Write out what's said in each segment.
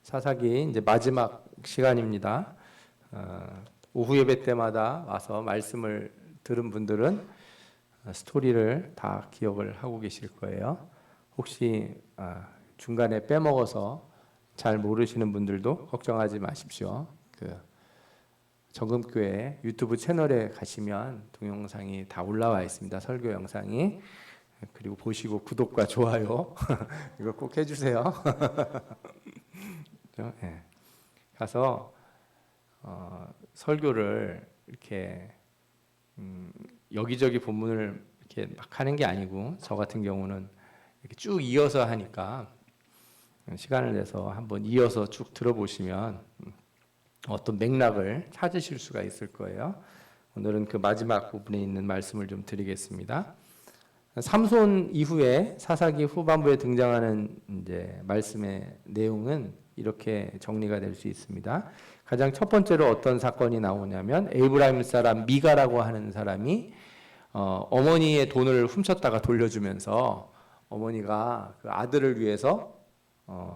사사기 이제 마지막 시간입니다. 오후 예배 때마다 와서 말씀을 들은 분들은 스토리를 다 기억을 하고 계실 거예요. 혹시 중간에 빼먹어서 잘 모르시는 분들도 걱정하지 마십시오. 정금교회 유튜브 채널에 가시면 동영상이 다 올라와 있습니다. 설교 영상이. 그리고 보시고 구독과 좋아요 이거 꼭 해주세요. 네. 가서 설교를 이렇게 여기저기 본문을 이렇게 막 하는 게 아니고, 저 같은 경우는 이렇게 쭉 이어서 하니까 시간을 내서 한번 이어서 쭉 들어보시면 어떤 맥락을 찾으실 수가 있을 거예요. 오늘은 그 마지막 부분에 있는 말씀을 좀 드리겠습니다. 삼손 이후에 사사기 후반부에 등장하는 이제 말씀의 내용은 이렇게 정리가 될 수 있습니다. 가장 첫 번째로 어떤 사건이 나오냐면, 에브라임 사람 미가라고 하는 사람이 어머니의 돈을 훔쳤다가 돌려주면서 어머니가 그 아들을 위해서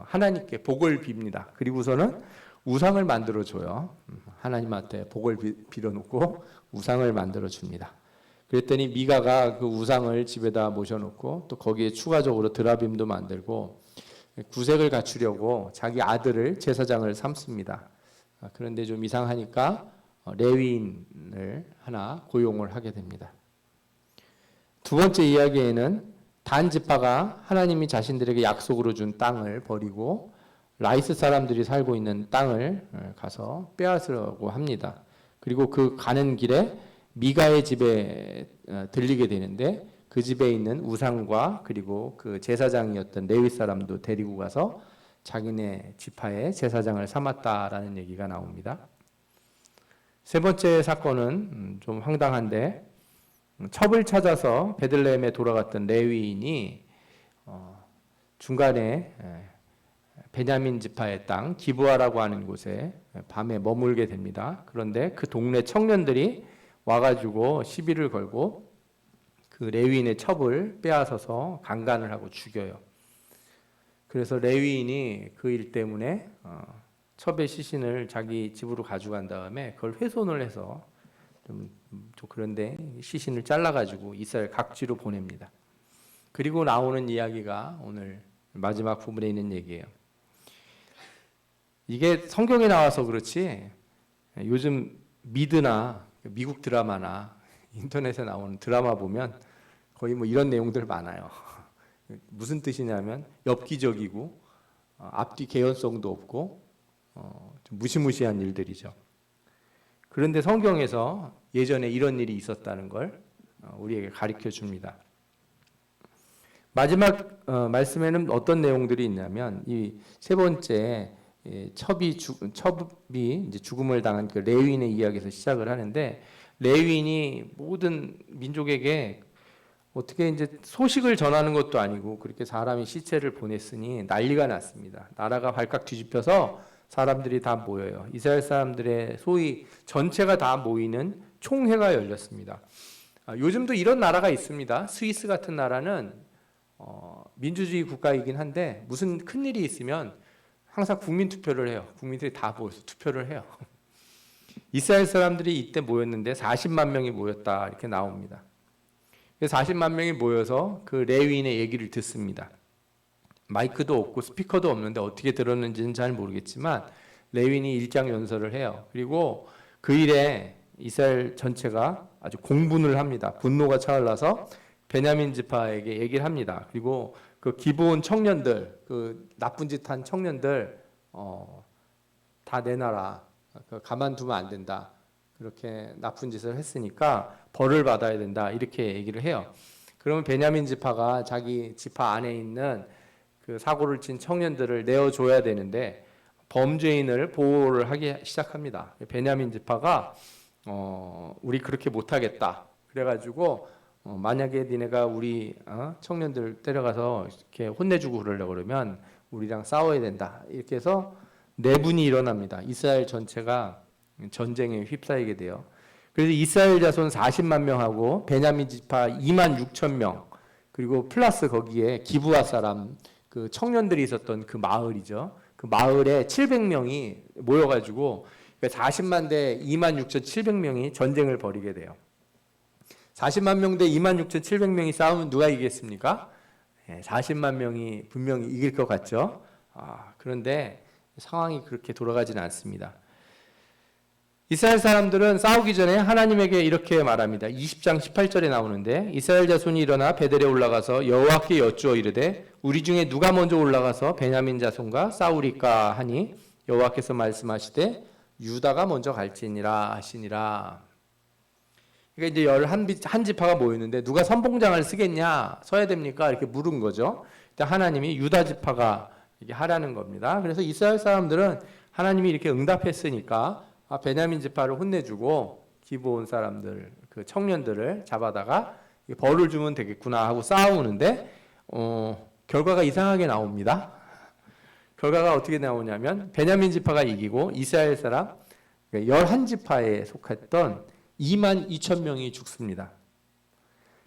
하나님께 복을 빕니다. 그리고서는 우상을 만들어 줘요. 하나님한테 복을 빌어놓고 우상을 만들어 줍니다. 그랬더니 미가가 그 우상을 집에다 모셔놓고 또 거기에 추가적으로 드라빔도 만들고 구색을 갖추려고 자기 아들을 제사장을 삼습니다. 그런데 좀 이상하니까 레위인을 하나 고용을 하게 됩니다. 두 번째 이야기에는 단 지파가 하나님이 자신들에게 약속으로 준 땅을 버리고 라이스 사람들이 살고 있는 땅을 가서 빼앗으려고 합니다. 그리고 그 가는 길에 미가의 집에 들리게 되는데, 그 집에 있는 우상과 그리고 그 제사장이었던 레위 사람도 데리고 가서 자기네 지파의 제사장을 삼았다라는 얘기가 나옵니다. 세 번째 사건은 좀 황당한데, 첩을 찾아서 베들레헴에 돌아갔던 레위인이 중간에 베냐민 지파의 땅 기브아라고 하는 곳에 밤에 머물게 됩니다. 그런데 그 동네 청년들이 와가지고 시비를 걸고 그 레위인의 첩을 빼앗아서 강간을 하고 죽여요. 그래서 레위인이 그 일 때문에 첩의 시신을 자기 집으로 가져간 다음에 그걸 훼손을 해서 좀 그런데 시신을 잘라가지고 이스라엘 각지로 보냅니다. 그리고 나오는 이야기가 오늘 마지막 부분에 있는 얘기예요. 이게 성경에 나와서 그렇지 요즘 미드나 미국 드라마나 인터넷에 나오는 드라마 보면 거의 뭐 이런 내용들 많아요. 무슨 뜻이냐면 엽기적이고 앞뒤 개연성도 없고 좀 무시무시한 일들이죠. 그런데 성경에서 예전에 이런 일이 있었다는 걸 우리에게 가르쳐 줍니다. 마지막 말씀에는 어떤 내용들이 있냐면, 이 세 번째 첩이 이제 죽음을 당한 그 레위인의 이야기에서 시작을 하는데, 레위인이 모든 민족에게 어떻게 이제 소식을 전하는 것도 아니고 그렇게 사람이 시체를 보냈으니 난리가 났습니다. 나라가 발칵 뒤집혀서 사람들이 다 모여요. 이스라엘 사람들의 소위 전체가 다 모이는 총회가 열렸습니다. 요즘도 이런 나라가 있습니다. 스위스 같은 나라는 민주주의 국가이긴 한데 무슨 큰일이 있으면 항상 국민 투표를 해요. 국민들이 다 모여서 투표를 해요. 이스라엘 사람들이 이때 모였는데 40만 명이 모였다 이렇게 나옵니다. 40만 명이 모여서 그 레위인의 얘기를 듣습니다. 마이크도 없고 스피커도 없는데 어떻게 들었는지는 잘 모르겠지만 레위인이 일장 연설을 해요. 그리고 그 일에 이스라엘 전체가 아주 공분을 합니다. 분노가 차올라서 베냐민 지파에게 얘기를 합니다. 그리고 그 기브온 청년들, 그 나쁜 짓 한 청년들 다 내놔라. 가만두면 안 된다. 그렇게 나쁜 짓을 했으니까 벌을 받아야 된다. 이렇게 얘기를 해요. 그러면 베냐민 지파가 자기 지파 안에 있는 그 사고를 친 청년들을 내어줘야 되는데 범죄인을 보호를 하기 시작합니다. 베냐민 지파가 우리 그렇게 못하겠다. 그래가지고 만약에 니네가 우리 청년들 데려가서 이렇게 혼내주고 그러려고 그러면 우리랑 싸워야 된다. 이렇게 해서 내분이 일어납니다. 이스라엘 전체가 전쟁에 휩싸이게 돼요. 그래서 이스라엘 자손 40만 명하고 베냐민 지파 2만 6천 명, 그리고 플러스 거기에 기브아 사람 그 청년들이 있었던 그 마을이죠. 그 그 마을에 700명이 모여가지고 40만 대 26,700명이 전쟁을 벌이게 돼요. 40만 명 대 26,700명이 싸우면 누가 이기겠습니까? 40만 명이 분명히 이길 것 같죠. 그런데 상황이 그렇게 돌아가지는 않습니다. 이스라엘 사람들은 싸우기 전에 하나님에게 이렇게 말합니다. 20장 18절에 나오는데 이스라엘 자손이 일어나 베델에 올라가서 여호와께 여쭈어 이르되 우리 중에 누가 먼저 올라가서 베냐민 자손과 싸우리까 하니 여호와께서 말씀하시되 유다가 먼저 갈지니라 하시니라. 그러니까 이제 한 지파가 모였는데 누가 선봉장을 쓰겠냐, 서야 됩니까? 이렇게 물은 거죠. 하나님이 유다 지파가 이게 하라는 겁니다. 그래서 이스라엘 사람들은 하나님이 이렇게 응답했으니까 베냐민 지파를 혼내주고 기브온 사람들, 그 청년들을 잡아다가 벌을 주면 되겠구나 하고 싸우는데 결과가 이상하게 나옵니다. 결과가 어떻게 나오냐면 베냐민 지파가 이기고 이스라엘 사람 11지파에 속했던 22,000명이 죽습니다.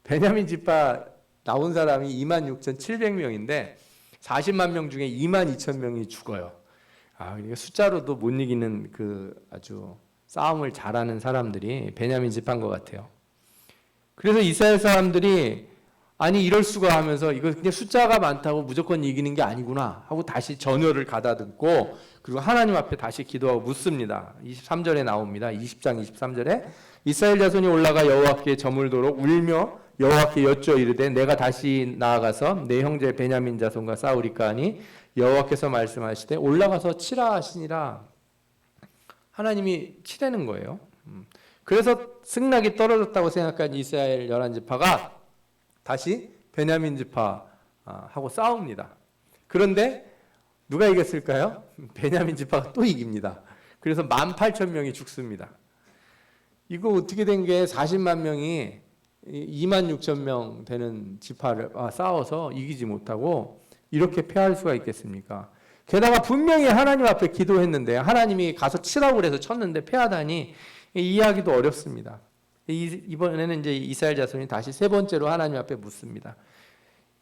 베냐민 지파 나온 사람이 26,700명인데 40만 명 중에 22,000명이 죽어요. 그러니까 숫자로도 못 이기는 그 아주 싸움을 잘하는 사람들이 베냐민 지파인 것 같아요. 그래서 이스라엘 사람들이 아니 이럴 수가 하면서 이거 그냥 숫자가 많다고 무조건 이기는 게 아니구나 하고 다시 전열을 가다듬고 그리고 하나님 앞에 다시 기도하고 묻습니다. 23절에 나옵니다. 20장 23절에 이스라엘 자손이 올라가 여호와께 저물도록 울며 여호와께 여쭈어 이르되 내가 다시 나아가서 내 형제 베냐민 자손과 싸우리까 하니 여호와께서 말씀하시되 올라가서 치라 하시니라. 하나님이 치라는 거예요. 그래서 승낙이 떨어졌다고 생각한 이스라엘 11지파가 다시 베냐민 지파하고 싸웁니다. 그런데 누가 이겼을까요? 베냐민 지파가 또 이깁니다. 그래서 18,000명이 죽습니다. 이거 어떻게 된 게 40만 명이 26,000명 되는 지파를 싸워서 이기지 못하고 이렇게 패할 수가 있겠습니까? 게다가 분명히 하나님 앞에 기도했는데 하나님이 가서 치라고 그래서 쳤는데 패하다니 이해하기도 어렵습니다. 이번에는 이제 이스라엘 자손이 다시 세 번째로 하나님 앞에 묻습니다.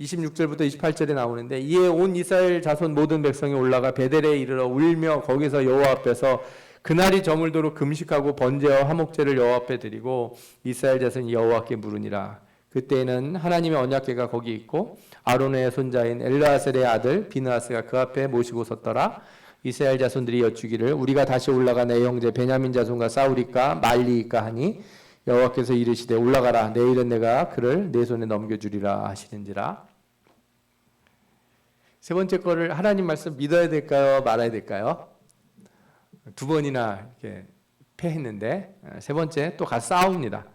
26절부터 28절에 나오는데 이에 온 이스라엘 자손 모든 백성이 올라가 베델에 이르러 울며 거기서 여호와 앞에서 그날이 저물도록 금식하고 번제와 화목제를 여호와 앞에 드리고 이스라엘 자손이 여호와께 물으니라. 그때에는 하나님의 언약궤가 거기 있고 아론의 손자인 엘르아셀의 아들 비느하스가 그 앞에 모시고 섰더라. 이스라엘 자손들이 여쭈기를 우리가 다시 올라가 내 형제 베냐민 자손과 싸우리까 말리이까 하니 여호와께서 이르시되 올라가라 내일은 내가 그를 내 손에 넘겨주리라 하시는지라. 세 번째 거를 하나님 말씀 믿어야 될까요? 말아야 될까요? 두 번이나 이렇게 패했는데 세 번째 또 가서 싸웁니다.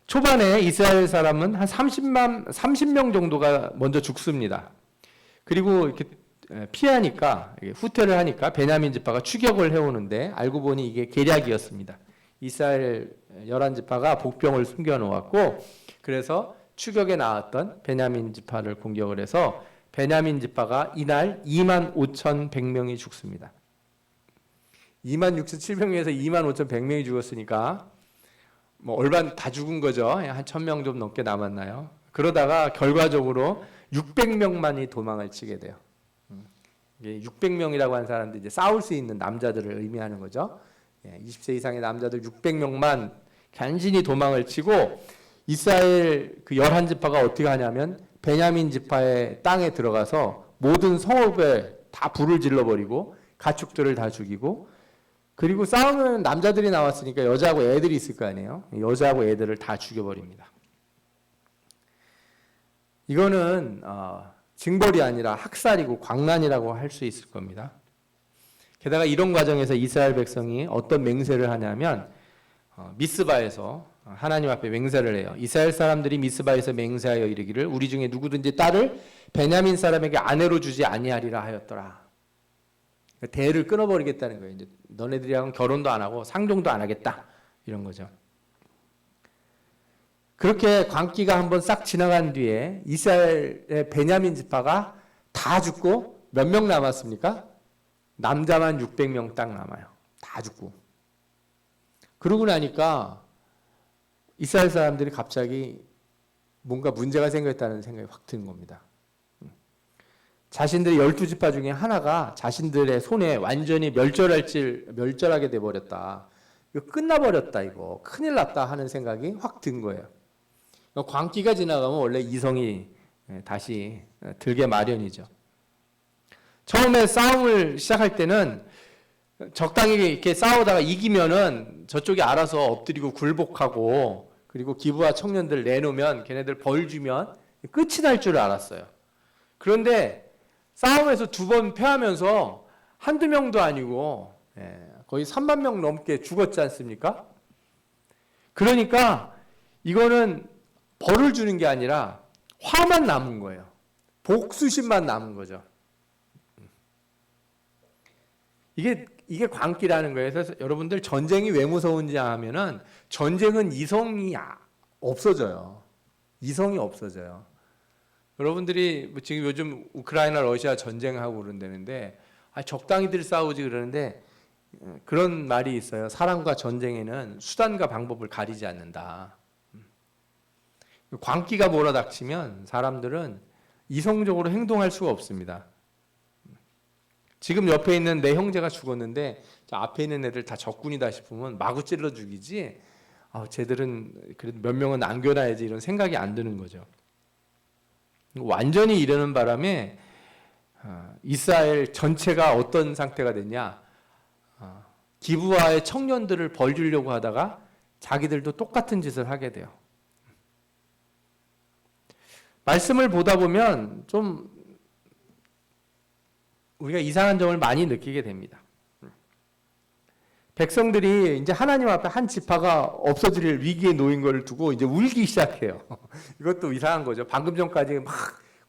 초반에 이스라엘 사람은 한 30명 정도가 먼저 죽습니다. 그리고 이렇게 피하니까 후퇴를 하니까 베냐민 지파가 추격을 해오는데 알고 보니 이게 계략이었습니다. 이스라엘 11지파가 복병을 숨겨놓았고 그래서 추격에 나왔던 베냐민 지파를 공격을 해서 베냐민 지파가 이날 25,100명이 죽습니다. 26,700명에서 25,100명이 죽었으니까 뭐 얼반 다 죽은 거죠. 한 1,000명 좀 넘게 남았나요? 그러다가 결과적으로 600명만이 도망을 치게 돼요. 600명이라고 하는 사람들이 이제 싸울 수 있는 남자들을 의미하는 거죠. 20세 이상의 남자들 600명만 간신히 도망을 치고 이스라엘 그 11지파가 어떻게 하냐면 베냐민 지파의 땅에 들어가서 모든 성읍에 다 불을 질러버리고 가축들을 다 죽이고 그리고 싸우면 남자들이 나왔으니까 여자하고 애들이 있을 거 아니에요. 여자하고 애들을 다 죽여버립니다. 이거는 징벌이 아니라 학살이고 광란이라고 할 수 있을 겁니다. 게다가 이런 과정에서 이스라엘 백성이 어떤 맹세를 하냐면 미스바에서 하나님 앞에 맹세를 해요. 이스라엘 사람들이 미스바에서 맹세하여 이르기를 우리 중에 누구든지 딸을 베냐민 사람에게 아내로 주지 아니하리라 하였더라. 대를 끊어버리겠다는 거예요. 이제 너네들이랑 결혼도 안 하고 상종도 안 하겠다 이런 거죠. 그렇게 광기가 한번 싹 지나간 뒤에 이스라엘의 베냐민 지파가 다 죽고 몇 명 남았습니까? 남자만 600명 딱 남아요. 다 죽고. 그러고 나니까 이스라엘 사람들이 갑자기 뭔가 문제가 생겼다는 생각이 확 드는 겁니다. 자신들의 12지파 중에 하나가 자신들의 손에 완전히 멸절하게 돼버렸다. 이거 끝나버렸다, 이거. 큰일 났다 하는 생각이 확 든 거예요. 광기가 지나가면 원래 이성이 다시 들게 마련이죠. 처음에 싸움을 시작할 때는 적당히 이렇게 싸우다가 이기면은 저쪽이 알아서 엎드리고 굴복하고, 그리고 기부와 청년들 내놓으면 걔네들 벌 주면 끝이 날 줄 알았어요. 그런데 싸움에서 2번 패하면서 한두 명도 아니고 거의 3만 명 넘게 죽었지 않습니까? 그러니까 이거는 벌을 주는 게 아니라 화만 남은 거예요. 복수심만 남은 거죠. 이게 광기라는 거예요. 그래서 여러분들 전쟁이 왜 무서운지 하면은 전쟁은 이성이 없어져요. 이성이 없어져요. 여러분들이 지금 요즘 우크라이나 러시아 전쟁하고 그런다는데 적당히들 싸우지 그러는데 그런 말이 있어요. 사랑과 전쟁에는 수단과 방법을 가리지 않는다. 광기가 몰아닥치면 사람들은 이성적으로 행동할 수가 없습니다. 지금 옆에 있는 내 형제가 죽었는데 앞에 있는 애들 다 적군이다 싶으면 마구 찔러 죽이지 쟤들은 그래도 몇 명은 남겨놔야지 이런 생각이 안 드는 거죠. 완전히 이러는 바람에 이스라엘 전체가 어떤 상태가 됐냐, 기브아의 청년들을 벌 주려고 하다가 자기들도 똑같은 짓을 하게 돼요. 말씀을 보다 보면 좀 우리가 이상한 점을 많이 느끼게 됩니다. 백성들이 이제 하나님 앞에 한 지파가 없어질 위기에 놓인 걸 두고 이제 울기 시작해요. 이것도 이상한 거죠. 방금 전까지 막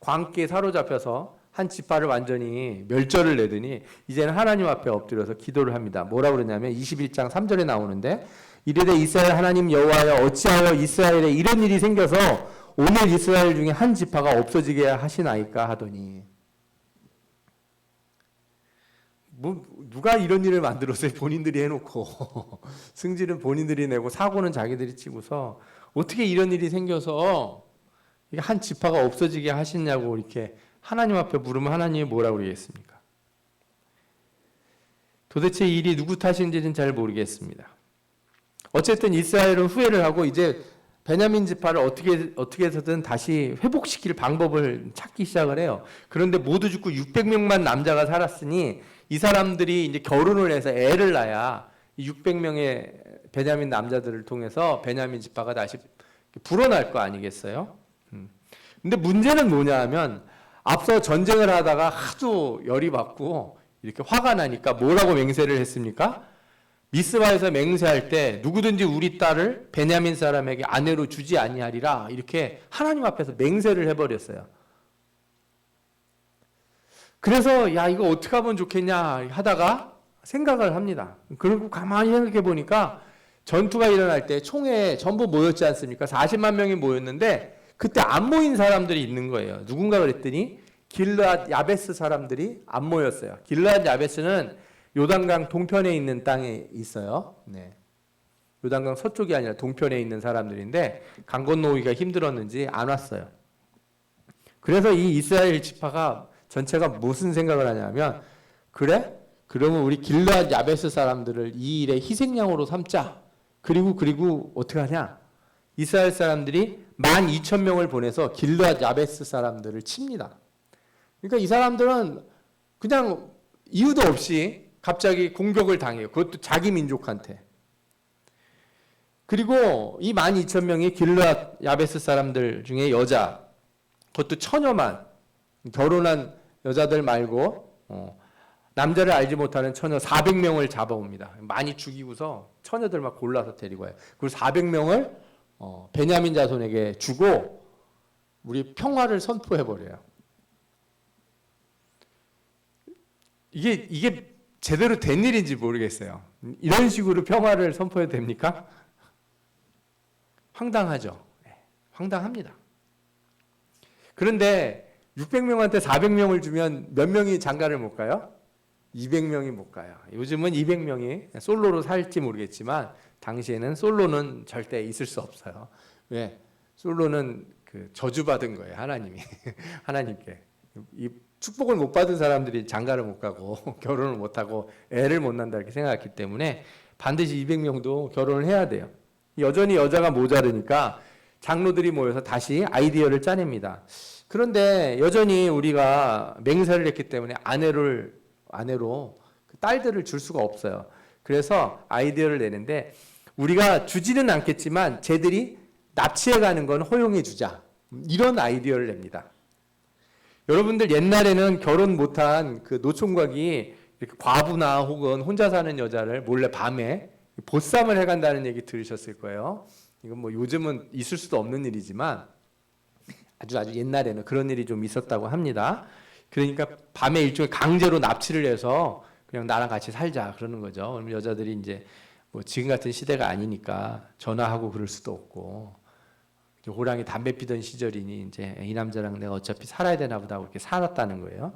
광기에 사로잡혀서 한 지파를 완전히 멸절을 내더니 이제는 하나님 앞에 엎드려서 기도를 합니다. 뭐라고 그러냐면 21장 3절에 나오는데, 이르되 이스라엘 하나님 여호와여, 어찌하여 이스라엘에 이런 일이 생겨서 오늘 이스라엘 중에 한 지파가 없어지게 하시나이까 하더니. 누가 이런 일을 만들었어요? 본인들이 해놓고 승질은 본인들이 내고 사고는 자기들이 치고서 어떻게 이런 일이 생겨서 한 지파가 없어지게 하시냐고 이렇게 하나님 앞에 물으면 하나님이 뭐라고 그러겠습니까? 도대체 이 일이 누구 탓인지는 잘 모르겠습니다. 어쨌든 이스라엘은 후회를 하고 이제 베냐민 지파를 어떻게 해서든 다시 회복시킬 방법을 찾기 시작을 해요. 그런데 모두 죽고 600명만 남자가 살았으니 이 사람들이 이제 결혼을 해서 애를 낳아야 600명의 베냐민 남자들을 통해서 베냐민 지파가 다시 불어날 거 아니겠어요? 근데 문제는 뭐냐 하면 앞서 전쟁을 하다가 하도 열이 받고 이렇게 화가 나니까 뭐라고 맹세를 했습니까? 미스바에서 맹세할 때 누구든지 우리 딸을 베냐민 사람에게 아내로 주지 아니하리라, 이렇게 하나님 앞에서 맹세를 해버렸어요. 그래서 야, 이거 어떻게 하면 좋겠냐 하다가 생각을 합니다. 그리고 가만히 생각해 보니까 전투가 일어날 때 총에 전부 모였지 않습니까? 40만 명이 모였는데 그때 안 모인 사람들이 있는 거예요. 누군가 그랬더니 길르앗 야베스 사람들이 안 모였어요. 길르앗 야베스는 요단강 동편에 있는 땅에 있어요. 네. 요단강 서쪽이 아니라 동편에 있는 사람들인데 강 건너오기가 힘들었는지 안 왔어요. 그래서 이 이스라엘 지파가 전체가 무슨 생각을 하냐면, 그래? 그러면 우리 길르앗 야베스 사람들을 이 일의 희생양으로 삼자. 그리고 어떻게 하냐? 이스라엘 사람들이 12,000명을 보내서 길르앗 야베스 사람들을 칩니다. 그러니까 이 사람들은 그냥 이유도 없이 갑자기 공격을 당해요. 그것도 자기 민족한테. 그리고 이 12,000명이 길르앗 야베스 사람들 중에 여자, 그것도 처녀만, 결혼한 여자들 말고 남자를 알지 못하는 처녀 400명을 잡아옵니다. 많이 죽이고서 처녀들 막 골라서 데리고 와요. 그리고 400명을 베냐민 자손에게 주고 우리 평화를 선포해버려요. 이게 제대로 된 일인지 모르겠어요. 이런 식으로 평화를 선포해도 됩니까? 황당하죠. 황당합니다. 그런데 600명한테 400명을 주면 몇 명이 장가를 못 가요? 200명이 못 가요. 요즘은 200명이 솔로로 살지 모르겠지만 당시에는 솔로는 절대 있을 수 없어요. 왜? 솔로는 그 저주받은 거예요. 하나님이. 하나님께. 축복을 못 받은 사람들이 장가를 못 가고 결혼을 못 하고 애를 못 낳는다 이렇게 생각했기 때문에 반드시 200명도 결혼을 해야 돼요. 여전히 여자가 모자르니까 장로들이 모여서 다시 아이디어를 짜냅니다. 그런데 여전히 우리가 맹세를 했기 때문에 아내로 딸들을 줄 수가 없어요. 그래서 아이디어를 내는데 우리가 주지는 않겠지만 쟤들이 납치해 가는 건 허용해 주자. 이런 아이디어를 냅니다. 여러분들 옛날에는 결혼 못한 그 노총각이 이렇게 과부나 혹은 혼자 사는 여자를 몰래 밤에 보쌈을 해간다는 얘기 들으셨을 거예요. 이건 뭐 요즘은 있을 수도 없는 일이지만 아주 옛날에는 그런 일이 좀 있었다고 합니다. 그러니까 밤에 일종의 강제로 납치를 해서 그냥 나랑 같이 살자 그러는 거죠. 그럼 여자들이 이제 뭐 지금 같은 시대가 아니니까 전화하고 그럴 수도 없고 호랑이 담배 피던 시절이니 이제 이 남자랑 내가 어차피 살아야 되나 보다 하고 이렇게 살았다는 거예요.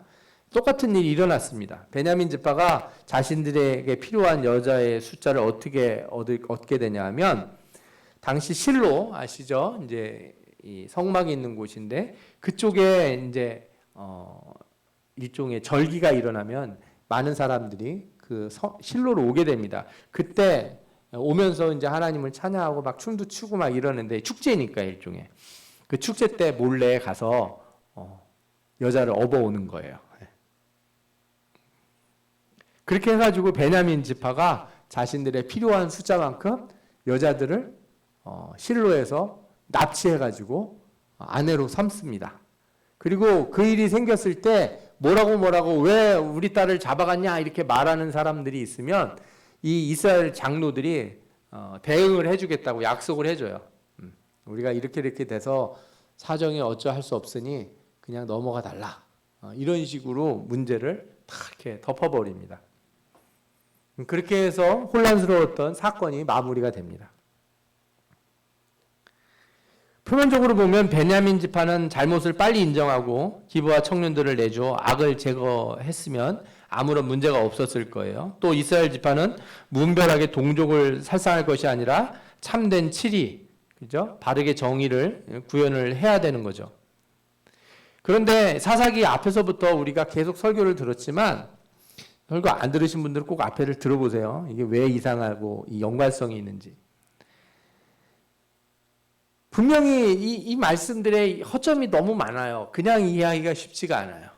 똑같은 일이 일어났습니다. 베냐민 지파가 자신들에게 필요한 여자의 숫자를 어떻게 얻게 되냐 하면 당시 실로 아시죠? 이제 이 성막이 있는 곳인데 그쪽에 이제 일종의 절기가 일어나면 많은 사람들이 그 실로로 오게 됩니다. 그때 오면서 이제 하나님을 찬양하고 막 춤도 추고 막 이러는데 축제니까 일종의 그 축제 때 몰래 가서 여자를 업어오는 거예요. 그렇게 해가지고 베냐민 지파가 자신들의 필요한 숫자만큼 여자들을 실로에서 납치해가지고 아내로 삼습니다. 그리고 그 일이 생겼을 때 뭐라고 왜 우리 딸을 잡아갔냐 이렇게 말하는 사람들이 있으면 이 이스라엘 장로들이 대응을 해주겠다고 약속을 해줘요. 우리가 이렇게 돼서 사정이 어쩌할 수 없으니 그냥 넘어가 달라. 이런 식으로 문제를 다 이렇게 덮어버립니다. 그렇게 해서 혼란스러웠던 사건이 마무리가 됩니다. 표면적으로 보면 베냐민 지파는 잘못을 빨리 인정하고 기브와 청년들을 내줘 악을 제거했으면 아무런 문제가 없었을 거예요. 또 이스라엘 지파는 무분별하게 동족을 살상할 것이 아니라 참된 치리, 그죠? 바르게 정의를 구현을 해야 되는 거죠. 그런데 사사기 앞에서부터 우리가 계속 설교를 들었지만 설교 안 들으신 분들은 꼭 앞에를 들어보세요. 이게 왜 이상하고 이 연관성이 있는지. 분명히 이 말씀들의 허점이 너무 많아요. 그냥 이해하기가 쉽지가 않아요.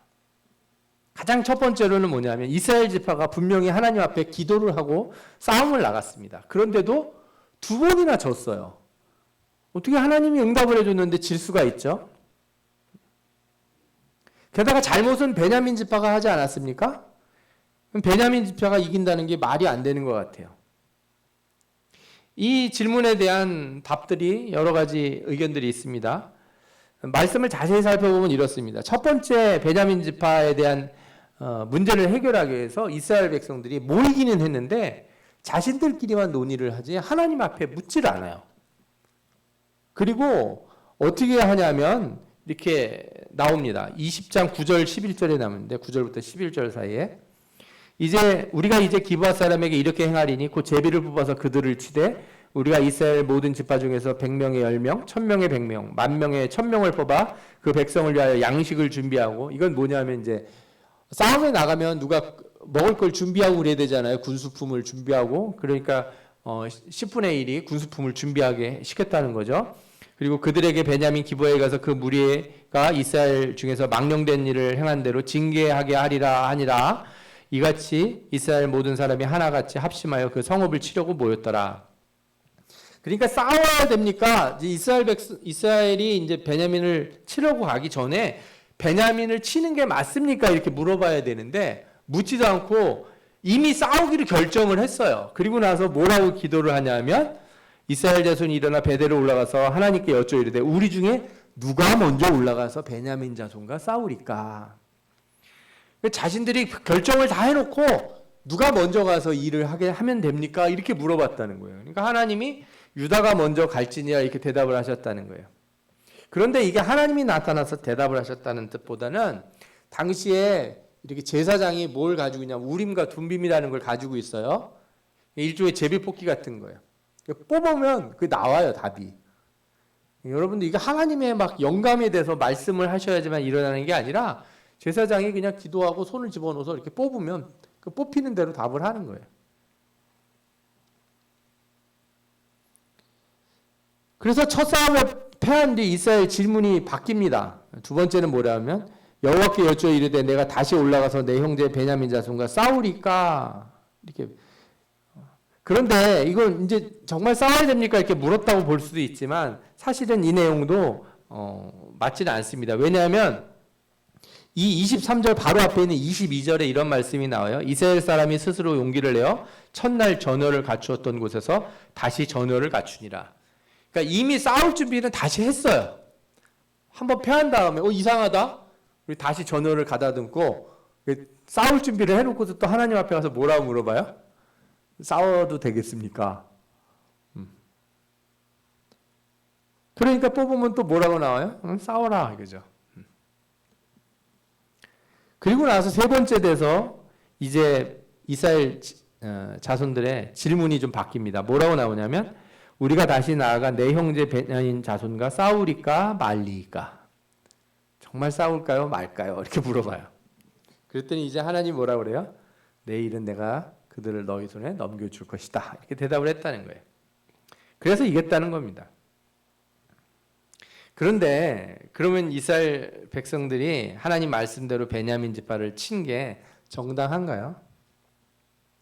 가장 첫 번째로는 뭐냐면 이스라엘 지파가 분명히 하나님 앞에 기도를 하고 싸움을 나갔습니다. 그런데도 2번이나 졌어요. 어떻게 하나님이 응답을 해줬는데 질 수가 있죠? 게다가 잘못은 베냐민 지파가 하지 않았습니까? 베냐민 지파가 이긴다는 게 말이 안 되는 것 같아요. 이 질문에 대한 답들이 여러 가지 의견들이 있습니다. 말씀을 자세히 살펴보면 이렇습니다. 첫 번째 베냐민 지파에 대한 문제를 해결하기 위해서 이스라엘 백성들이 모이기는 했는데 자신들끼리만 논의를 하지 하나님 앞에 묻지를 않아요. 그리고 어떻게 하냐면 이렇게 나옵니다. 20장 9절 11절에 나오는데 9절부터 11절 사이에 우리가 이제 기브아 사람에게 이렇게 행하리니 곧 제비를 뽑아서 그들을 치되 우리가 이스라엘 모든 지파 중에서 100명에 10명, 1000명에 100명, 10,000명에 1000명을 뽑아 그 백성을 위하여 양식을 준비하고 이건 뭐냐면 이제 싸움에 나가면 누가 먹을 걸 준비하고 그래야 되잖아요. 군수품을 준비하고 그러니까 10분의 1이 군수품을 준비하게 시켰다는 거죠. 그리고 그들에게 베냐민 기브아에 가서 그 무리가 이스라엘 중에서 망령된 일을 행한 대로 징계하게 하리라 하니라. 이같이 이스라엘 모든 사람이 하나같이 합심하여 그 성읍을 치려고 모였더라. 그러니까 싸워야 됩니까? 이스라엘이 이제 베냐민을 치려고 가기 전에 베냐민을 치는 게 맞습니까? 이렇게 물어봐야 되는데 묻지도 않고 이미 싸우기로 결정을 했어요. 그리고 나서 뭐라고 기도를 하냐면 이스라엘 자손이 일어나 베델로 올라가서 하나님께 여쭈어 이르되 우리 중에 누가 먼저 올라가서 베냐민 자손과 싸우리까? 자신들이 결정을 다 해놓고 누가 먼저 가서 일을 하면 됩니까? 이렇게 물어봤다는 거예요. 그러니까 하나님이 유다가 먼저 갈지니라 이렇게 대답을 하셨다는 거예요. 그런데 이게 하나님이 나타나서 대답을 하셨다는 뜻보다는 당시에 이렇게 제사장이 뭘 가지고 있냐면 우림과 둠빔이라는 걸 가지고 있어요. 일종의 제비뽑기 같은 거예요. 뽑으면 그 나와요, 답이. 여러분들 이게 하나님의 막 영감에 대해서 말씀을 하셔야지만 일어나는 게 아니라 제사장이 그냥 기도하고 손을 집어넣어서 이렇게 뽑으면 그 뽑히는 대로 답을 하는 거예요. 그래서 첫 싸움에 패한 뒤 이스라엘 질문이 바뀝니다. 두 번째는 뭐라 하면 여호와께 여쭈어 이르되 내가 다시 올라가서 내 형제 베냐민 자손과 싸우리까 이렇게. 그런데 이건 이제 정말 싸워야 됩니까? 이렇게 물었다고 볼 수도 있지만 사실은 이 내용도 맞지는 않습니다. 왜냐하면 이 23절 바로 앞에 있는 22절에 이런 말씀이 나와요. 이스라엘 사람이 스스로 용기를 내어 첫날 전열을 갖추었던 곳에서 다시 전열을 갖추니라. 그러니까 이미 싸울 준비는 다시 했어요. 한번 패한 다음에 이상하다. 우리 다시 전열을 가다듬고 싸울 준비를 해놓고서 또 하나님 앞에 가서 뭐라고 물어봐요? 싸워도 되겠습니까? 그러니까 뽑으면 또 뭐라고 나와요? 싸워라 이거죠. 그리고 나서 세 번째 돼서 이제 이스라엘 자손들의 질문이 좀 바뀝니다. 뭐라고 나오냐면 우리가 다시 나아가 내 형제 베냐민 자손과 싸우리까 말리까? 정말 싸울까요 말까요? 이렇게 물어봐요. 그랬더니 이제 하나님 뭐라고 그래요? 내일은 내가 그들을 너희 손에 넘겨줄 것이다. 이렇게 대답을 했다는 거예요. 그래서 이겼다는 겁니다. 그런데 그러면 이스라엘 백성들이 하나님 말씀대로 베냐민 지파를 친 게 정당한가요?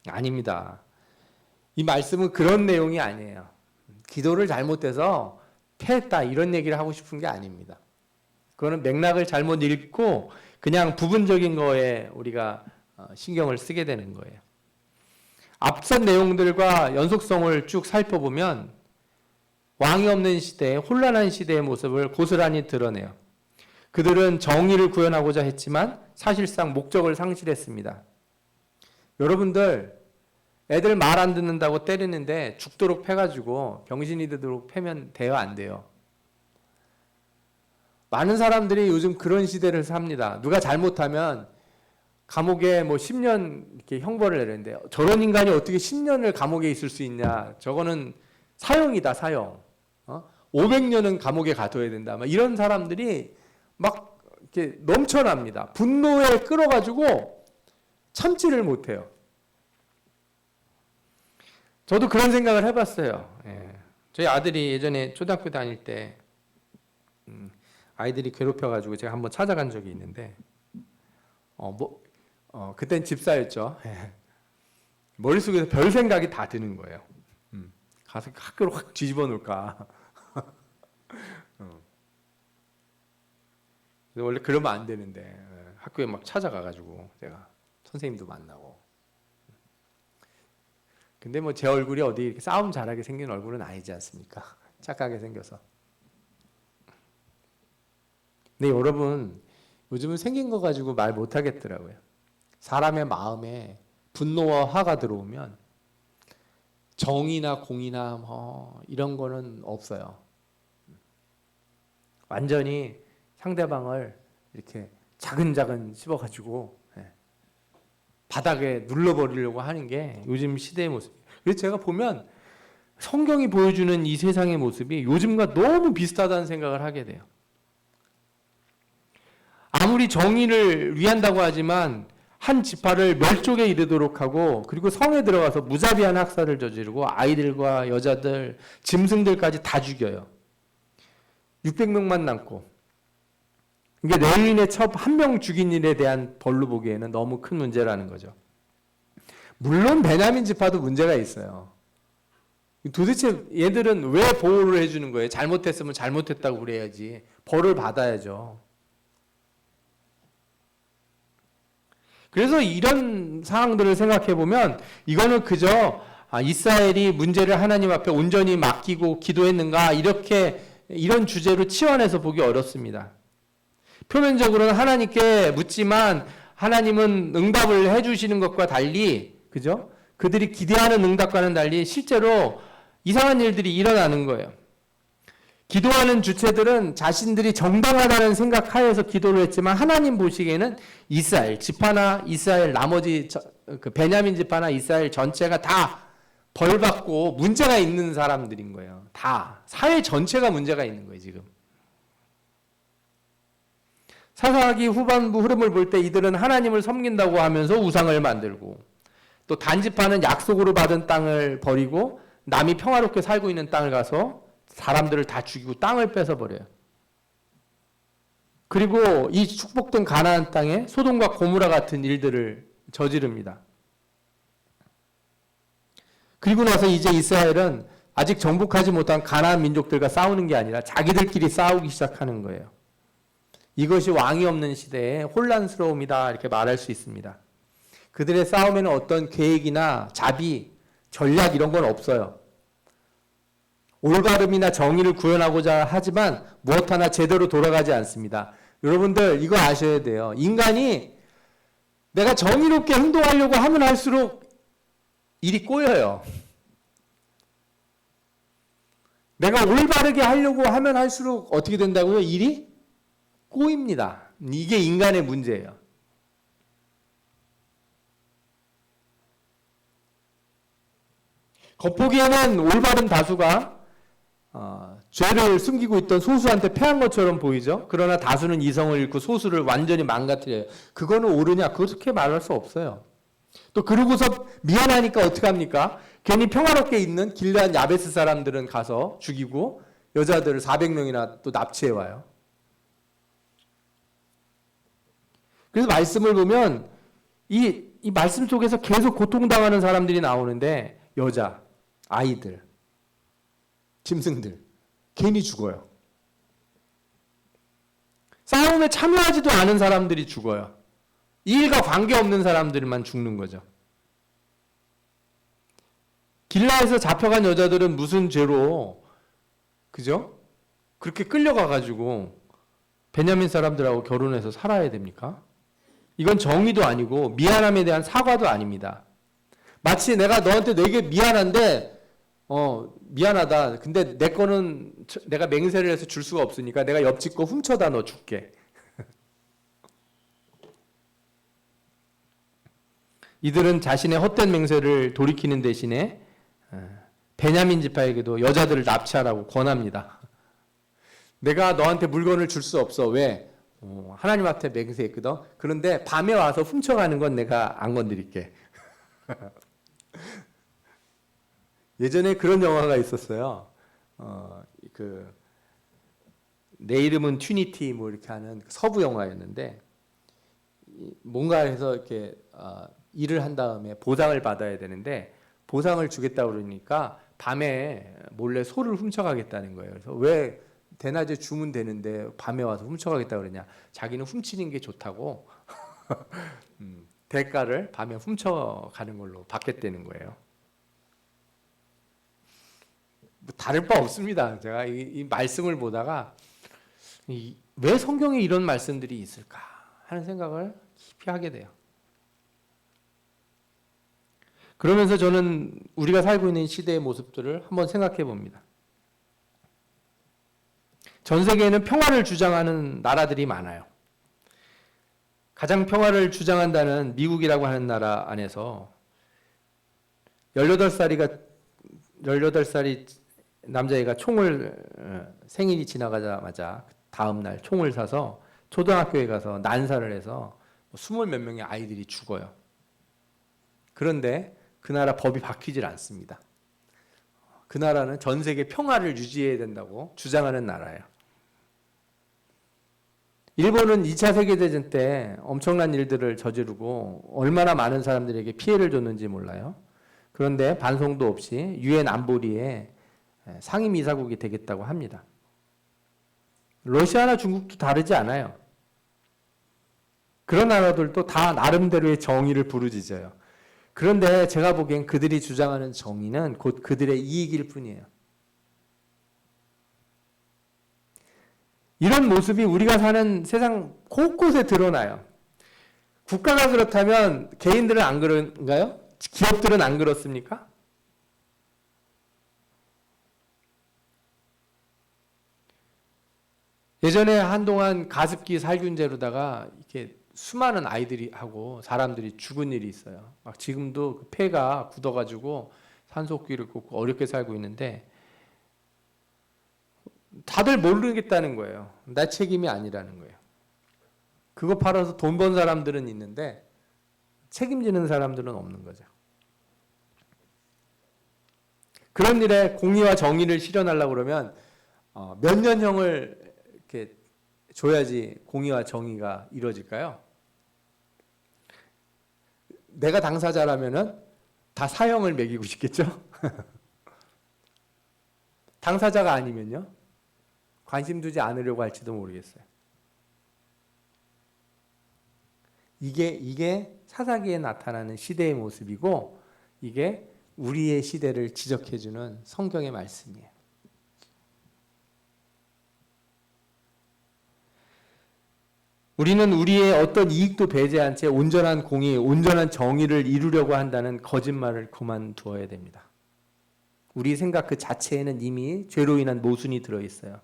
아닙니다. 이 말씀은 그런 내용이 아니에요. 기도를 잘못해서 패했다 이런 얘기를 하고 싶은 게 아닙니다. 그거는 맥락을 잘못 읽고 그냥 부분적인 거에 우리가 신경을 쓰게 되는 거예요. 앞선 내용들과 연속성을 쭉 살펴보면 왕이 없는 시대, 혼란한 시대의 모습을 고스란히 드러내요. 그들은 정의를 구현하고자 했지만 사실상 목적을 상실했습니다. 여러분들 애들 말 안 듣는다고 때리는데 죽도록 패가지고 병신이 되도록 패면 돼요 안 돼요? 많은 사람들이 요즘 그런 시대를 삽니다. 누가 잘못하면 감옥에 10년 이렇게 형벌을 내리는데 저런 인간이 어떻게 10년을 감옥에 있을 수 있냐? 저거는 사형이다 사형. 500년은 감옥에 가둬야 된다. 이런 사람들이 막 이렇게 넘쳐납니다. 분노에 끌어가지고 참지를 못해요. 저도 그런 생각을 해봤어요. 저희 아들이 예전에 초등학교 다닐 때 아이들이 괴롭혀가지고 제가 한번 찾아간 적이 있는데 그땐 집사였죠. 머릿속에서 별 생각이 다 드는 거예요. 가서 학교로 확 뒤집어 놓을까. 원래 그러면 안 되는데 학교에 막 찾아가가지고 제가 선생님도 만나고. 근데 제 얼굴이 어디 이렇게 싸움 잘하게 생긴 얼굴은 아니지 않습니까? 착하게 생겨서. 근데 여러분 요즘은 생긴 거 가지고 말 못하겠더라고요. 사람의 마음에 분노와 화가 들어오면 정의나 공의나 이런 거는 없어요. 완전히 상대방을 이렇게 자근자근 씹어가지고 바닥에 눌러버리려고 하는 게 요즘 시대의 모습이에요. 그래서 제가 보면 성경이 보여주는 이 세상의 모습이 요즘과 너무 비슷하다는 생각을 하게 돼요. 아무리 정의를 위한다고 하지만 한 지파를 멸종에 이르도록 하고 그리고 성에 들어가서 무자비한 학살을 저지르고 아이들과 여자들, 짐승들까지 다 죽여요. 600명만 남고. 이게 레위인의 첩 한 명 죽인 일에 대한 벌로 보기에는 너무 큰 문제라는 거죠. 물론 베냐민 지파도 문제가 있어요. 도대체 얘들은 왜 보호를 해주는 거예요? 잘못했으면 잘못했다고 그래야지. 벌을 받아야죠. 그래서 이런 상황들을 생각해 보면 이거는 그저 이스라엘이 문제를 하나님 앞에 온전히 맡기고 기도했는가 이런 주제로 치환해서 보기 어렵습니다. 표면적으로는 하나님께 묻지만 하나님은 응답을 해주시는 것과 달리, 그죠? 그들이 기대하는 응답과는 달리 실제로 이상한 일들이 일어나는 거예요. 기도하는 주체들은 자신들이 정당하다는 생각하에서 기도를 했지만 하나님 보시기에는 이스라엘 지파나 이스라엘 나머지 베냐민 지파나 이스라엘 전체가 다 벌받고 문제가 있는 사람들인 거예요. 다 사회 전체가 문제가 있는 거예요 지금. 사사기 후반부 흐름을 볼 때 이들은 하나님을 섬긴다고 하면서 우상을 만들고 또 단집하는 약속으로 받은 땅을 버리고 남이 평화롭게 살고 있는 땅을 가서 사람들을 다 죽이고 땅을 뺏어버려요. 그리고 이 축복된 가나안 땅에 소돔과 고모라 같은 일들을 저지릅니다. 그리고 나서 이제 이스라엘은 아직 정복하지 못한 가나안 민족들과 싸우는 게 아니라 자기들끼리 싸우기 시작하는 거예요. 이것이 왕이 없는 시대에 혼란스러움이다 이렇게 말할 수 있습니다. 그들의 싸움에는 어떤 계획이나 자비, 전략 이런 건 없어요. 올바름이나 정의를 구현하고자 하지만 무엇 하나 제대로 돌아가지 않습니다. 여러분들 이거 아셔야 돼요. 인간이 내가 정의롭게 행동하려고 하면 할수록 일이 꼬여요. 내가 올바르게 하려고 하면 할수록 어떻게 된다고요? 일이 꼬입니다. 이게 인간의 문제예요. 겉보기에는 올바른 다수가 죄를 숨기고 있던 소수한테 패한 것처럼 보이죠. 그러나 다수는 이성을 잃고 소수를 완전히 망가뜨려요. 그거는 옳으냐? 그렇게 말할 수 없어요. 또 그러고서 미안하니까 어떻게 합니까? 괜히 평화롭게 있는 길르앗 야베스 사람들은 가서 죽이고 여자들을 400명이나 또 납치해 와요. 그래서 말씀을 보면 이 말씀 속에서 계속 고통당하는 사람들이 나오는데 여자, 아이들, 짐승들 괜히 죽어요. 싸움에 참여하지도 않은 사람들이 죽어요. 이 일과 관계없는 사람들만 죽는 거죠. 길라에서 잡혀간 여자들은 무슨 죄로 그죠? 그렇게 끌려가가지고 베냐민 사람들하고 결혼해서 살아야 됩니까? 이건 정의도 아니고 미안함에 대한 사과도 아닙니다. 마치 내가 너한테 되게 미안한데 미안하다. 근데 내 거는 내가 맹세를 해서 줄 수가 없으니까 내가 옆집 거 훔쳐다 너 줄게. 이들은 자신의 헛된 맹세를 돌이키는 대신에 베냐민 지파에게도 여자들을 납치하라고 권합니다. 내가 너한테 물건을 줄 수 없어. 왜? 하나님한테 맹세했거든. 그런데 밤에 와서 훔쳐가는 건 내가 안 건드릴게. 예전에 그런 영화가 있었어요. 내 이름은 튜니티 뭐 이렇게 하는 서부 영화였는데 뭔가 해서 이렇게 일을 한 다음에 보상을 받아야 되는데 보상을 주겠다 그러니까 밤에 몰래 소를 훔쳐가겠다는 거예요. 그래서 왜 대낮에 주면 되는데 밤에 와서 훔쳐가겠다 그러냐? 자기는 훔치는 게 좋다고 대가를 밤에 훔쳐가는 걸로 받겠다는 거예요. 뭐 다를 바 없습니다. 제가 이 말씀을 보다가 왜 성경에 이런 말씀들이 있을까 하는 생각을 깊이 하게 돼요. 그러면서 저는 우리가 살고 있는 시대의 모습들을 한번 생각해 봅니다. 전 세계에는 평화를 주장하는 나라들이 많아요. 가장 평화를 주장한다는 미국이라고 하는 나라 안에서 18살이 남자애가 생일이 지나가자마자 다음 날 총을 사서 초등학교에 가서 난사를 해서 20몇 명의 아이들이 죽어요. 그런데 그 나라 법이 바뀌질 않습니다. 그 나라는 전 세계 평화를 유지해야 된다고 주장하는 나라예요. 일본은 2차 세계대전 때 엄청난 일들을 저지르고 얼마나 많은 사람들에게 피해를 줬는지 몰라요. 그런데 반성도 없이 유엔 안보리에 상임이사국이 되겠다고 합니다. 러시아나 중국도 다르지 않아요. 그런 나라들도 다 나름대로의 정의를 부르짖어요. 그런데 제가 보기엔 그들이 주장하는 정의는 곧 그들의 이익일 뿐이에요. 이런 모습이 우리가 사는 세상 곳곳에 드러나요. 국가가 그렇다면 개인들은 안 그런가요? 기업들은 안 그렇습니까? 예전에 한동안 가습기 살균제로다가 이렇게 수많은 아이들이 하고 사람들이 죽은 일이 있어요. 막 지금도 그 폐가 굳어가지고 산소호흡기를 꽂고 어렵게 살고 있는데 다들 모르겠다는 거예요. 내 책임이 아니라는 거예요. 그거 팔아서 돈 번 사람들은 있는데 책임지는 사람들은 없는 거죠. 그런 일에 공의와 정의를 실현하려고 그러면 몇 년형을 이렇게 줘야지 공의와 정의가 이루어질까요? 내가 당사자라면은 다 사형을 매기고 싶겠죠? 당사자가 아니면요? 관심 두지 않으려고 할지도 모르겠어요. 이게 사사기에 나타나는 시대의 모습이고, 이게 우리의 시대를 지적해주는 성경의 말씀이에요. 우리는 우리의 어떤 이익도 배제한 채 온전한 공의, 온전한 정의를 이루려고 한다는 거짓말을 그만두어야 됩니다. 우리 생각 그 자체에는 이미 죄로 인한 모순이 들어있어요.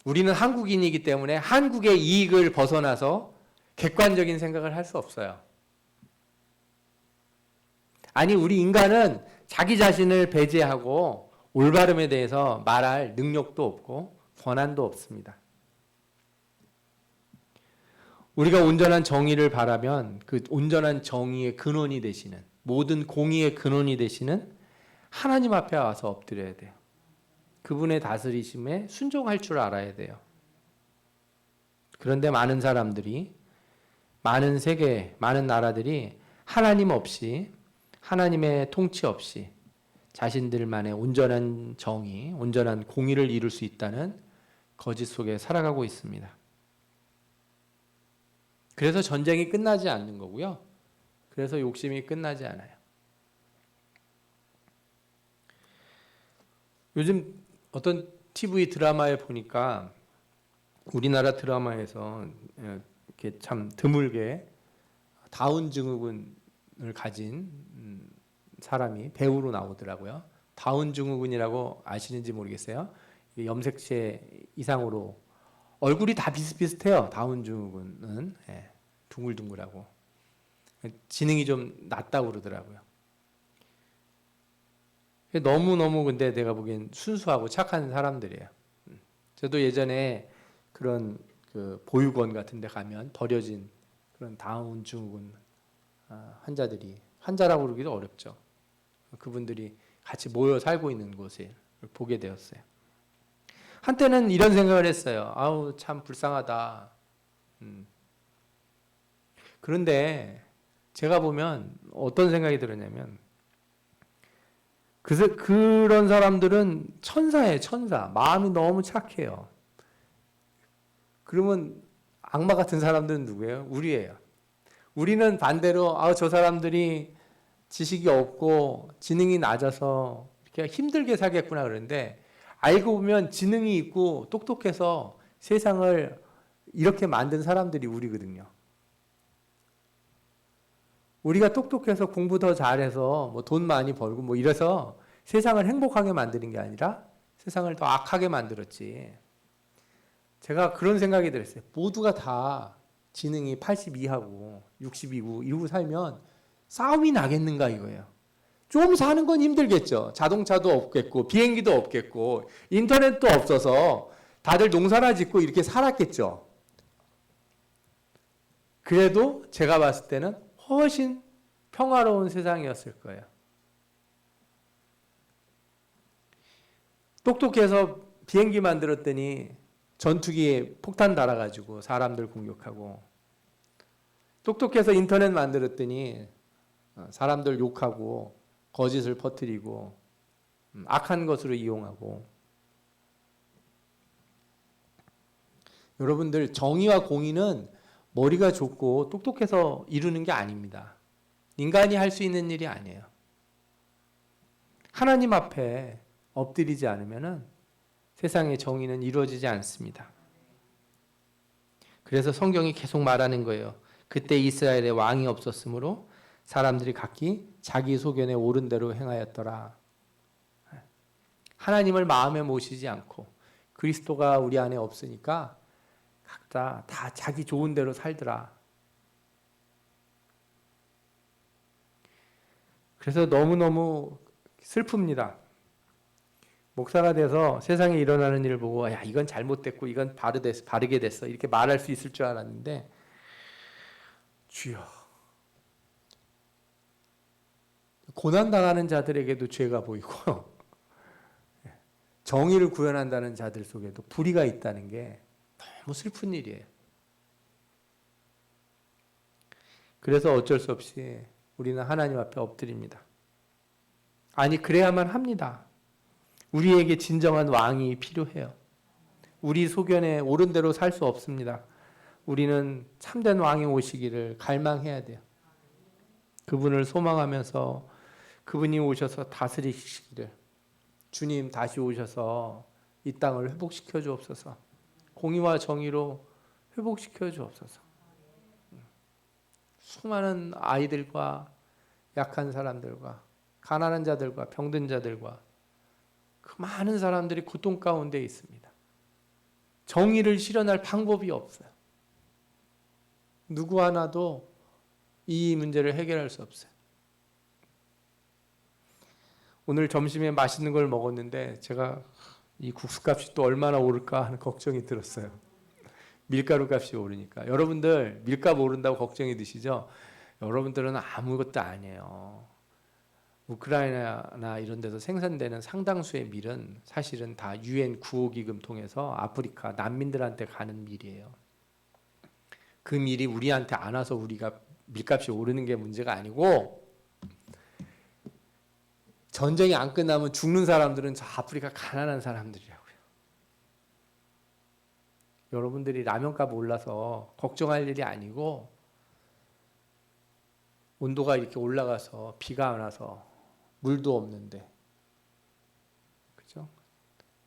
우리는 한국인이기 때문에 한국의 이익을 벗어나서 객관적인 생각을 할 수 없어요. 아니, 우리 인간은 자기 자신을 배제하고 올바름에 대해서 말할 능력도 없고 권한도 없습니다. 우리가 온전한 정의를 바라면 그 온전한 정의의 근원이 되시는, 모든 공의의 근원이 되시는 하나님 앞에 와서 엎드려야 돼요. 그분의 다스리심에 순종할 줄 알아야 돼요. 그런데 많은 사람들이, 많은 세계, 많은 나라들이 하나님 없이, 하나님의 통치 없이 자신들만의 온전한 정의, 온전한 공의를 이룰 수 있다는 거짓 속에 살아가고 있습니다. 그래서 전쟁이 끝나지 않는 거고요. 그래서 욕심이 끝나지 않아요. 요즘 어떤 TV 드라마에 보니까 우리나라 드라마에서 이렇게 참 드물게 다운 증후군을 가진 사람이 배우로 나오더라고요. 다운 증후군이라고 아시는지 모르겠어요. 염색체 이상으로 얼굴이 다 비슷비슷해요. 다운 증후군은 둥글둥글하고 지능이 좀 낮다고 그러더라고요. 너무너무 근데 내가 보기엔 순수하고 착한 사람들이에요. 저도 예전에 그런 그 보육원 같은 데 가면 버려진 그런 다운 증후군 환자들이, 환자라고 그러기도 어렵죠. 그분들이 같이 모여 살고 있는 곳을 보게 되었어요. 한때는 이런 생각을 했어요. 아우, 참 불쌍하다. 그런데 제가 보면 어떤 생각이 들었냐면, 그런 사람들은 천사예요, 천사. 마음이 너무 착해요. 그러면 악마 같은 사람들은 누구예요? 우리예요. 우리는 반대로 저 사람들이 지식이 없고 지능이 낮아서 이렇게 힘들게 살겠구나 그러는데, 알고 보면 지능이 있고 똑똑해서 세상을 이렇게 만든 사람들이 우리거든요. 우리가 똑똑해서 공부 더 잘해서 뭐 돈 많이 벌고 뭐 이래서 세상을 행복하게 만드는 게 아니라 세상을 더 악하게 만들었지. 제가 그런 생각이 들었어요. 모두가 다 지능이 82하고 62고 이러고 살면 싸움이 나겠는가 이거예요. 좀 사는 건 힘들겠죠. 자동차도 없겠고 비행기도 없겠고 인터넷도 없어서 다들 농사나 짓고 이렇게 살았겠죠. 그래도 제가 봤을 때는 훨씬 평화로운 세상이었을 거예요. 똑똑해서 비행기 만들었더니 전투기에 폭탄 달아가지고 사람들 공격하고, 똑똑해서 인터넷 만들었더니 사람들 욕하고 거짓을 퍼뜨리고 악한 것으로 이용하고. 여러분들, 정의와 공의는 머리가 좋고 똑똑해서 이루는 게 아닙니다. 인간이 할 수 있는 일이 아니에요. 하나님 앞에 엎드리지 않으면은 세상의 정의는 이루어지지 않습니다. 그래서 성경이 계속 말하는 거예요. 그때 이스라엘에 왕이 없었으므로 사람들이 각기 자기 소견에 옳은 대로 행하였더라. 하나님을 마음에 모시지 않고 그리스도가 우리 안에 없으니까 각자 다 자기 좋은 대로 살더라. 그래서 너무너무 슬픕니다. 목사가 돼서 세상에 일어나는 일을 보고 야 이건 잘못됐고 이건 바르게 됐어 이렇게 말할 수 있을 줄 알았는데 주여 고난당하는 자들에게도 죄가 보이고 정의를 구현한다는 자들 속에도 불의가 있다는 게 너무 슬픈 일이에요. 그래서 어쩔 수 없이 우리는 하나님 앞에 엎드립니다. 아니 그래야만 합니다. 우리에게 진정한 왕이 필요해요. 우리 소견에 옳은 대로 살 수 없습니다. 우리는 참된 왕이 오시기를 갈망해야 돼요. 그분을 소망하면서 그분이 오셔서 다스리시기를 주님 다시 오셔서 이 땅을 회복시켜 주옵소서. 공의와 정의로 회복시켜 주옵소서. 수많은 아이들과 약한 사람들과 가난한 자들과 병든 자들과 그 많은 사람들이 고통 가운데 있습니다. 정의를 실현할 방법이 없어요. 누구 하나도 이 문제를 해결할 수 없어요. 오늘 점심에 맛있는 걸 먹었는데 제가 이 국수값이 또 얼마나 오를까 하는 걱정이 들었어요. 밀가루 값이 오르니까. 여러분들 밀값 오른다고 걱정이 드시죠? 여러분들은 아무것도 아니에요. 우크라이나나 이런 데서 생산되는 상당수의 밀은 사실은 다 UN 구호기금 통해서 아프리카 난민들한테 가는 밀이에요. 그 밀이 우리한테 안 와서 우리가 밀값이 오르는 게 문제가 아니고 전쟁이 안 끝나면 죽는 사람들은 저 아프리카 가난한 사람들이라고요. 여러분들이 라면값 올라서 걱정할 일이 아니고 온도가 이렇게 올라가서 비가 안 와서 물도 없는데 그죠?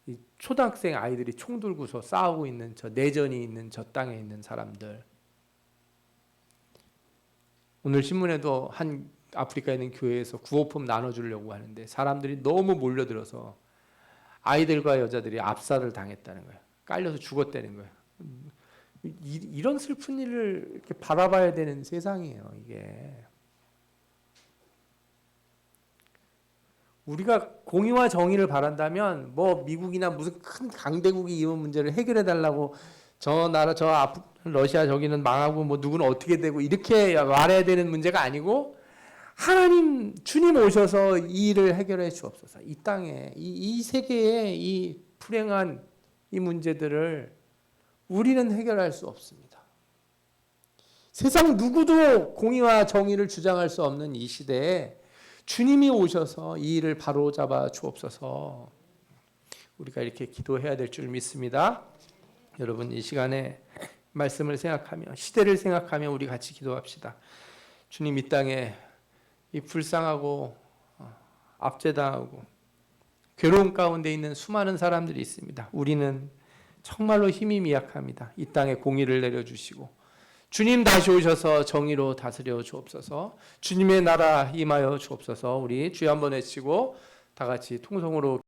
이 초등학생 아이들이 총 들고서 싸우고 있는 저 내전이 있는 저 땅에 있는 사람들 오늘 신문에도 한 아프리카에 있는 교회에서 구호품 나눠주려고 하는데 사람들이 너무 몰려들어서 아이들과 여자들이 압살을 당했다는 거예요. 깔려서 죽었다는 거예요. 이런 슬픈 일을 이렇게 바라봐야 되는 세상이에요. 이게 우리가 공의와 정의를 바란다면 뭐 미국이나 무슨 큰 강대국이 이 문제를 해결해 달라고 저 나라 러시아 저기는 망하고 뭐 누구는 어떻게 되고 이렇게 말해야 되는 문제가 아니고 하나님 주님 오셔서 이 일을 해결해 주옵소서. 이 땅에 이 세계에 이 불행한 이 문제들을 우리는 해결할 수 없습니다. 세상 누구도 공의와 정의를 주장할 수 없는 이 시대에 주님이 오셔서 이 일을 바로잡아 주옵소서. 우리가 이렇게 기도해야 될 줄 믿습니다. 여러분 이 시간에 말씀을 생각하며 시대를 생각하며 우리 같이 기도합시다. 주님 이 땅에 이 불쌍하고 압제당하고 괴로움 가운데 있는 수많은 사람들이 있습니다. 우리는 정말로 힘이 미약합니다. 이 땅에 공의를 내려주시고 주님 다시 오셔서 정의로 다스려 주옵소서. 주님의 나라 임하여 주옵소서. 우리 주여 한번 외치고 다 같이 통성으로